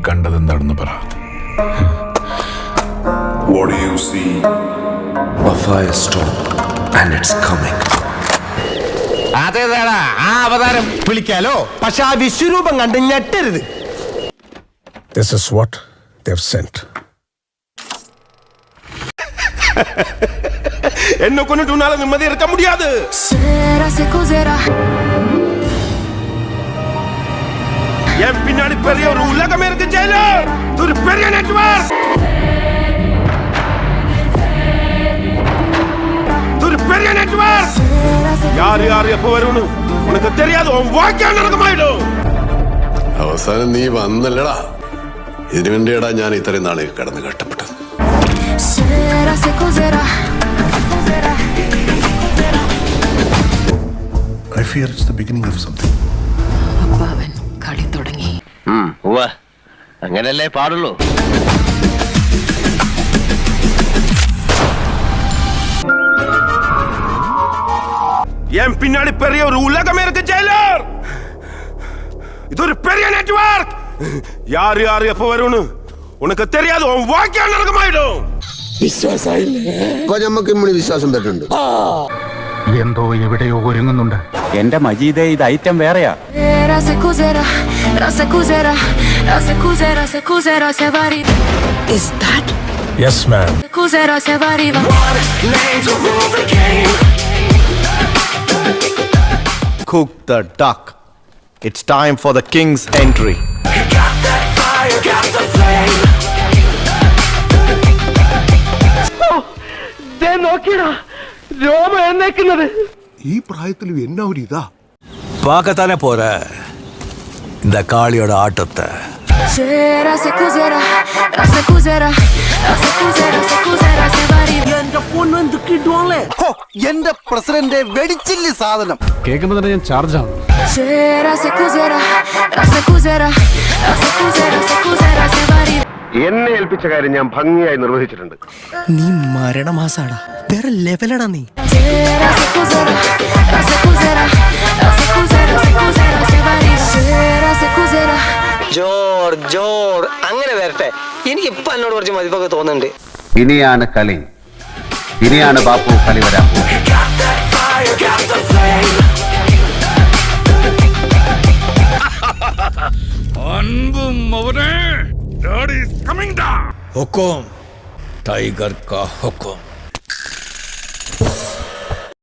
കണ്ടതെന്താണെന്ന് പറ. What do you see? A firestorm and it's coming. അതേതാടാ ആ അവതാരം വിളിക്കാലോ, പക്ഷെ ആ വിശ്വരൂപം കണ്ട് ഞെട്ടരുത്. This is what they've sent. എന്നെ കൊണ്ടിട്ട് ഉന്നാലെ നിമ്മതി ഇറക്കാൻ മുടിയാത്. என் பின்னாடி பெரிய ஒரு உலகமே இருக்கு ஜெயிலர். ஒரு பெரிய நெட்வொர்க், ஒரு பெரிய நெட்வொர்க். யார் எப்ப வரும்னு உனக்கு தெரியாது. உன் வாக்கியா நடக்கமாயிடும். അവസാനം നീ വന്നല്ലടാ. ഇതിനു വേണ്ടിയാടാ ഞാൻ ഇത്രയും നാളെ കിടന്ന് കഷ്ടപ്പെട്ടത്. I fear it's the beginning of something. അപ്പാവൻ കളി തുടങ്ങി. അങ്ങനല്ലേ പാടുള്ളൂ. என் பின்னாடி பெரிய ஒரு உலகமே இருக்கு ஜெயிலர். இது ஒரு பெரிய நெட்வொர்க். யார் எப்ப வரும்னு உனக்கு தெரியாது. உன் வாக்கியா நடக்கமாயிடும். വിശ്വാസം തരുന്നുണ്ട്. എന്തോ എവിടെയോ ഒരുങ്ങുന്നുണ്ട്. എന്റെ മജീദേ, ഇത് ഐറ്റം വേറെയാ. Is that? Yes, ma'am. Cook the duck. It's time for the king's entry. ഈ പ്രായത്തിലും എന്നാ ഒരു ഇതാ. பார்க்கத்தானே போற இந்த காளியோட ஆட்டத்தை. എന്റെ പ്രസിഡന്റ് വെടിച്ചില്ല സാധനം. കേൾക്കുമ്പോൾ തന്നെ ഞാൻ ചാർജ് ആണ്. എന്നെ ഏൽപ്പിച്ച കാര്യം ഞാൻ ഭംഗിയായി നിർവഹിച്ചിട്ടുണ്ട്. നീ മരണമാസാടാ, വേറെ ലെവലടാ നീ. ജോർ അങ്ങനെ വരട്ടെ. എനിക്ക് ഇപ്പൊ എന്നോട് കുറച്ച് മതിപ്പൊക്കെ തോന്നുന്നുണ്ട്. ഇനിയാണ് കളി, ഇനിയാണ് ബാപ്പു കളി വരാൻ हुकुम टाइगर का हुकुम.